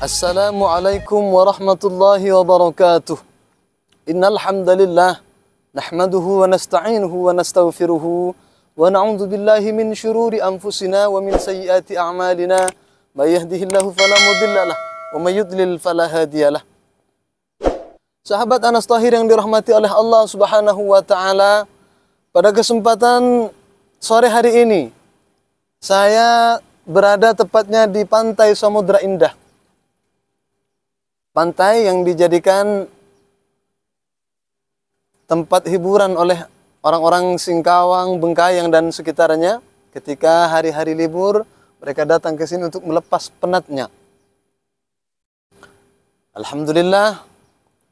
Assalamualaikum warahmatullahi wabarakatuh. Innal hamdalillah nahmaduhu wa nasta'inuhu wa nastaghfiruhu wa na'udzu billahi min syururi anfusina wa min sayyiati a'malina. May yahdihillahu fala mudhillalah wa may yudlil fala hadiyalah. Sahabat Anas Tahir yang dirahmati oleh Allah Subhanahu wa taala, pada kesempatan sore hari ini saya berada tepatnya di pantai Samudra Indah. Pantai yang dijadikan tempat hiburan oleh orang-orang Singkawang, Bengkayang, dan sekitarnya. Ketika hari-hari libur, mereka datang ke sini untuk melepas penatnya. Alhamdulillah,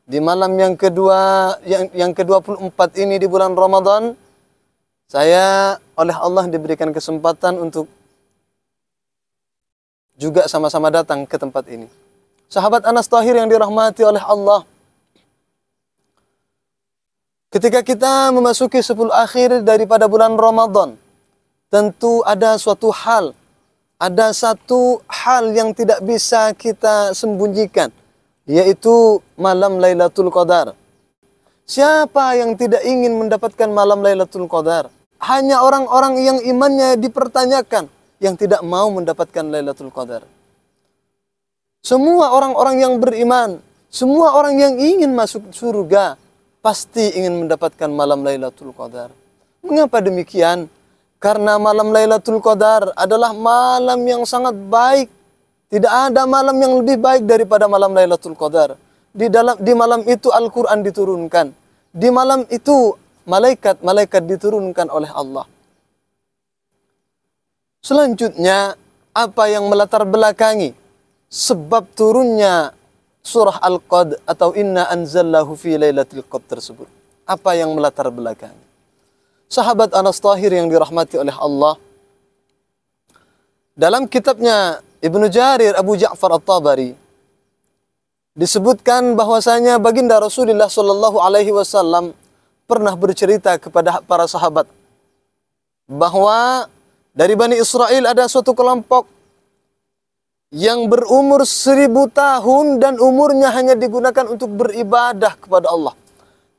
di malam yang ke-24 ini di bulan Ramadan, saya oleh Allah diberikan kesempatan untuk juga sama-sama datang ke tempat ini. Sahabat Anas Tahir yang dirahmati oleh Allah, ketika kita memasuki 10 akhir daripada bulan Ramadan, tentu ada satu hal yang tidak bisa kita sembunyikan, yaitu malam Lailatul Qadar. Siapa yang tidak ingin mendapatkan malam Lailatul Qadar? Hanya orang-orang yang imannya dipertanyakan yang tidak mau mendapatkan Lailatul Qadar. Semua orang-orang yang beriman, semua orang yang ingin masuk surga, pasti ingin mendapatkan malam Lailatul Qadar. Mengapa demikian? Karena malam Lailatul Qadar adalah malam yang sangat baik. Tidak ada malam yang lebih baik daripada malam Lailatul Qadar. Di malam itu Al-Quran diturunkan. Di malam itu malaikat diturunkan oleh Allah. Selanjutnya, apa yang melatar belakangi sebab turunnya surah Al-Qad atau Inna anzalnahu fi lailatul qadr tersebut? Apa yang melatar belakangi? Sahabat Anas Tahir yang dirahmati oleh Allah, dalam kitabnya Ibnu Jarir Abu Ja'far At-Tabari disebutkan bahwasanya baginda Rasulullah sallallahu alaihi wasallam pernah bercerita kepada para sahabat bahwa dari Bani Israel ada suatu kelompok yang berumur 1000 tahun dan umurnya hanya digunakan untuk beribadah kepada Allah.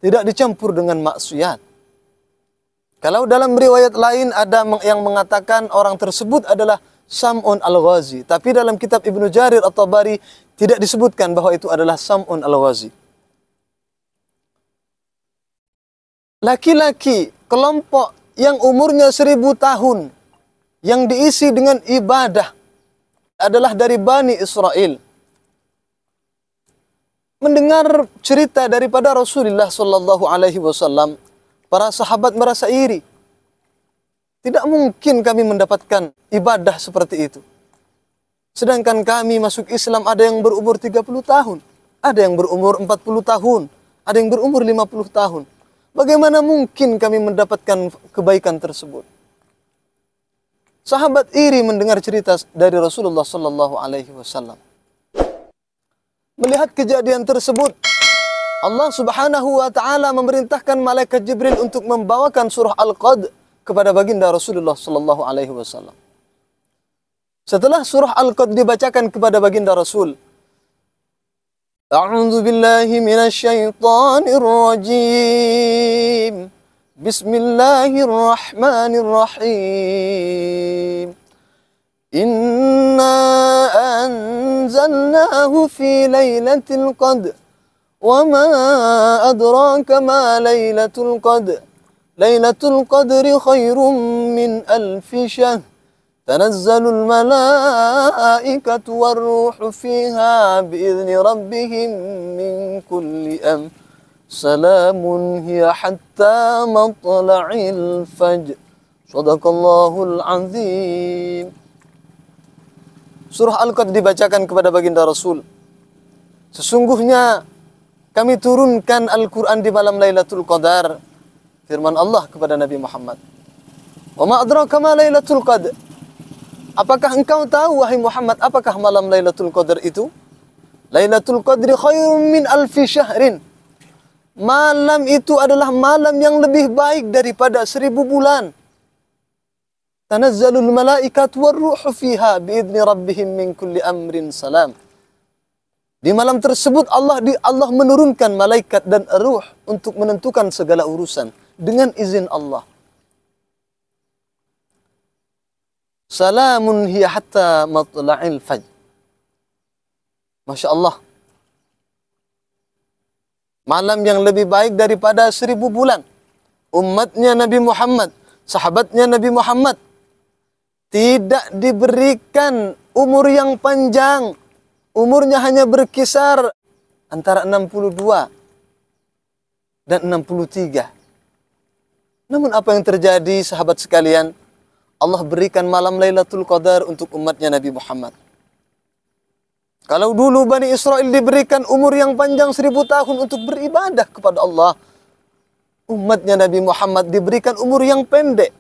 Tidak dicampur dengan maksiat. Kalau dalam riwayat lain ada yang mengatakan orang tersebut adalah Sam'un al-Ghazi. Tapi dalam kitab Ibnu Jarir At-Tabari tidak disebutkan bahwa itu adalah Sam'un al-Ghazi. Laki-laki kelompok yang umurnya 1000 tahun yang diisi dengan ibadah adalah dari Bani Israel. Mendengar cerita daripada Rasulullah sallallahu alaihi wasallam, para sahabat merasa iri. Tidak mungkin kami mendapatkan ibadah seperti itu. Sedangkan kami masuk Islam ada yang berumur 30 tahun, ada yang berumur 40 tahun, ada yang berumur 50 tahun. Bagaimana mungkin kami mendapatkan kebaikan tersebut? Sahabat iri mendengar cerita dari Rasulullah sallallahu alaihi wasallam. Melihat kejadian tersebut, Allah Subhanahu wa taala memerintahkan malaikat Jibril untuk membawakan surah Al-Qad kepada baginda Rasulullah sallallahu alaihi wasallam. Setelah surah Al-Qad dibacakan kepada baginda Rasul, A'udzu billahi minasy syaithanir rajim. Bismillahirrahmanirrahim. Inna anzalnahu fi lailatul qadr. Wa ma adraka ma lailatul qadr. Lailatul qadri khairum min alfi syahr. Tanazzalul malaikatu warruhu fiha bi'izni rabbihim min kulli amr. Salamun hiya hatta matla'il fajr. Shadaqallahul azim. Surah Al-Qad dibacakan kepada baginda Rasul. Sesungguhnya kami turunkan Al-Quran di malam Lailatul Qadar. Firman Allah kepada Nabi Muhammad, wa ma adraka ma Lailatul Qadar. Apakah engkau tahu wahai Muhammad apakah malam Lailatul Qadar itu? Lailatul Qadri khairum min alfi syahrin. Malam itu adalah malam yang lebih baik daripada 1000 bulan. Tanazzalul malaikatu warruhu fiha biidzni rabbihim min kulli amrin salam. Di malam tersebut Allah menurunkan malaikat dan ruh untuk menentukan segala urusan dengan izin Allah. Salamun hiya hatta matla'il fajr. Masya Allah. Malam yang lebih baik daripada 1000 bulan. Umatnya Nabi Muhammad, sahabatnya Nabi Muhammad, tidak diberikan umur yang panjang. Umurnya hanya berkisar antara 62 dan 63. Namun apa yang terjadi, sahabat sekalian? Allah berikan malam Lailatul Qadar untuk umatnya Nabi Muhammad. Kalau dulu Bani Israel diberikan umur yang panjang 1000 tahun untuk beribadah kepada Allah, umatnya Nabi Muhammad diberikan umur yang pendek,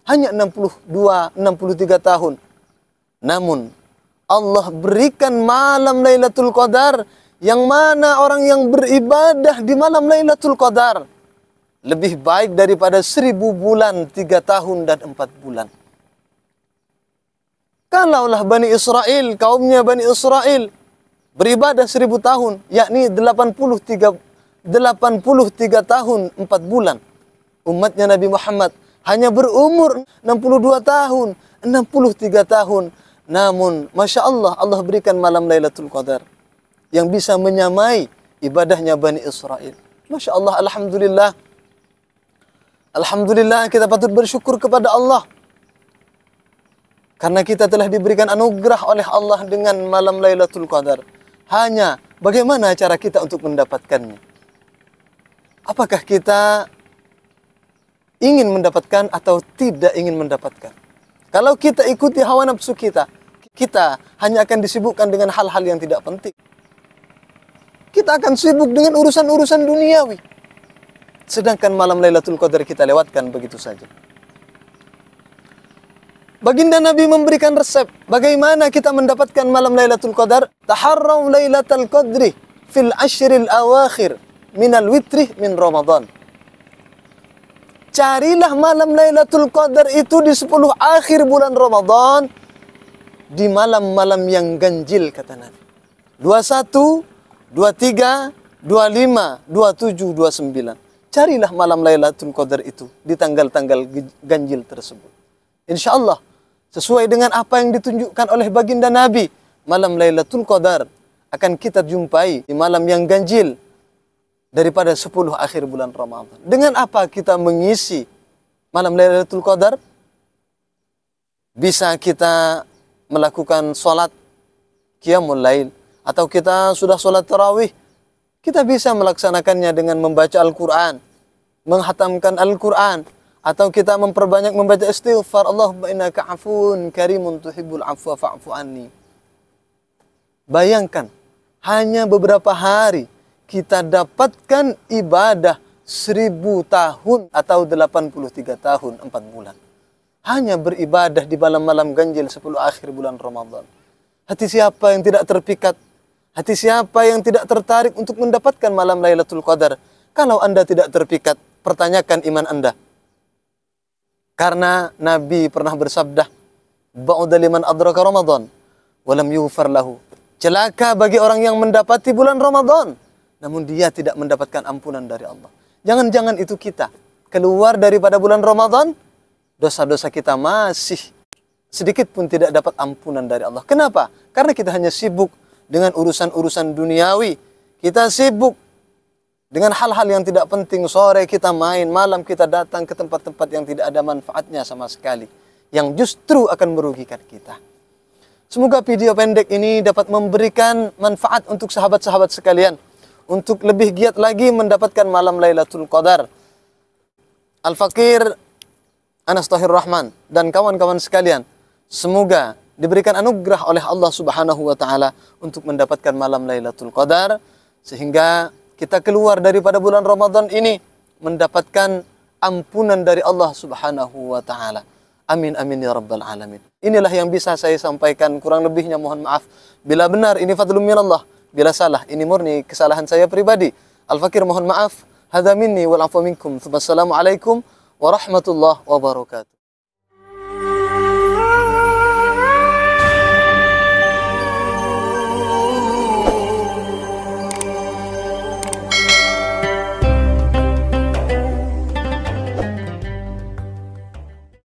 hanya 62, 63 tahun. Namun, Allah berikan malam Lailatul Qadar, yang mana orang yang beribadah di malam Lailatul Qadar lebih baik daripada 1000 bulan, 3 tahun dan 4 bulan. Kalaulah Bani Israel, kaumnya Bani Israel, beribadah 1000 tahun, yakni 83 tahun 4 bulan. Umatnya Nabi Muhammad hanya berumur 62 tahun, 63 tahun. Namun, Masya Allah, Allah berikan malam Lailatul Qadar yang bisa menyamai ibadahnya Bani Israel. Masya Allah, Alhamdulillah. Alhamdulillah, kita patut bersyukur kepada Allah. Karena kita telah diberikan anugerah oleh Allah dengan malam Lailatul Qadar. Hanya bagaimana cara kita untuk mendapatkannya? Apakah kita ingin mendapatkan atau tidak ingin mendapatkan? Kalau kita ikuti hawa nafsu kita hanya akan disibukkan dengan hal-hal yang tidak penting. Kita akan sibuk dengan urusan-urusan duniawi. Sedangkan malam Lailatul Qadar kita lewatkan begitu saja. Baginda Nabi memberikan resep bagaimana kita mendapatkan malam Lailatul Qadar. Taharraw Lailatul Qadri fil ashril awakhir minal witri min Ramadan. Carilah malam Lailatul Qadar itu di 10 akhir bulan Ramadan, di malam-malam yang ganjil, kata Nabi. 21, 23, 25, 27, 29. Carilah malam Lailatul Qadar itu di tanggal-tanggal ganjil tersebut. Insya Allah, sesuai dengan apa yang ditunjukkan oleh baginda Nabi, malam Lailatul Qadar akan kita jumpai di malam yang ganjil daripada 10 akhir bulan Ramadan. Dengan apa kita mengisi malam Lailatul Qadar? Bisa kita melakukan sholat Qiyamul Lail, atau kita sudah sholat tarawih, kita bisa melaksanakannya dengan membaca Al-Quran, menghatamkan Al-Quran, atau kita memperbanyak membaca istighfar, Allahumma innaka afun karimun tuhibbul afwa fa'fu anni. Bayangkan, hanya beberapa hari kita dapatkan ibadah 1000 tahun atau 83 tahun 4 bulan. Hanya beribadah di malam-malam ganjil 10 akhir bulan Ramadan. Hati siapa yang tidak terpikat? Hati siapa yang tidak tertarik untuk mendapatkan malam Lailatul Qadar? Kalau Anda tidak terpikat, pertanyakan iman Anda. Karena Nabi pernah bersabda, ba'uda liman adraka Ramadan walam yughfar lahu. Celaka bagi orang yang mendapati bulan Ramadan, namun dia tidak mendapatkan ampunan dari Allah. Jangan-jangan itu kita keluar daripada bulan Ramadan, dosa-dosa kita masih sedikit pun tidak dapat ampunan dari Allah. Kenapa? Karena kita hanya sibuk dengan urusan-urusan duniawi. Kita sibuk dengan hal-hal yang tidak penting. Sore kita main, malam kita datang ke tempat-tempat yang tidak ada manfaatnya sama sekali, yang justru akan merugikan kita. Semoga video pendek ini dapat memberikan manfaat untuk sahabat-sahabat sekalian, untuk lebih giat lagi mendapatkan malam Lailatul Qadar. Al-Fakir Anas Tahir Rahman dan kawan-kawan sekalian, semoga diberikan anugerah oleh Allah Subhanahu wa taala untuk mendapatkan malam Lailatul Qadar, sehingga kita keluar daripada bulan Ramadan ini mendapatkan ampunan dari Allah Subhanahu wa taala. Amin amin ya rabbal alamin. Inilah yang bisa saya sampaikan, kurang lebihnya mohon maaf. Bila benar ini fadlun minallah, bila salah ini murni kesalahan saya pribadi. Al-Fakir mohon maaf. Hadza minni wal afwa minkum. Wassalamualaikum warahmatullahi wabarakatuh.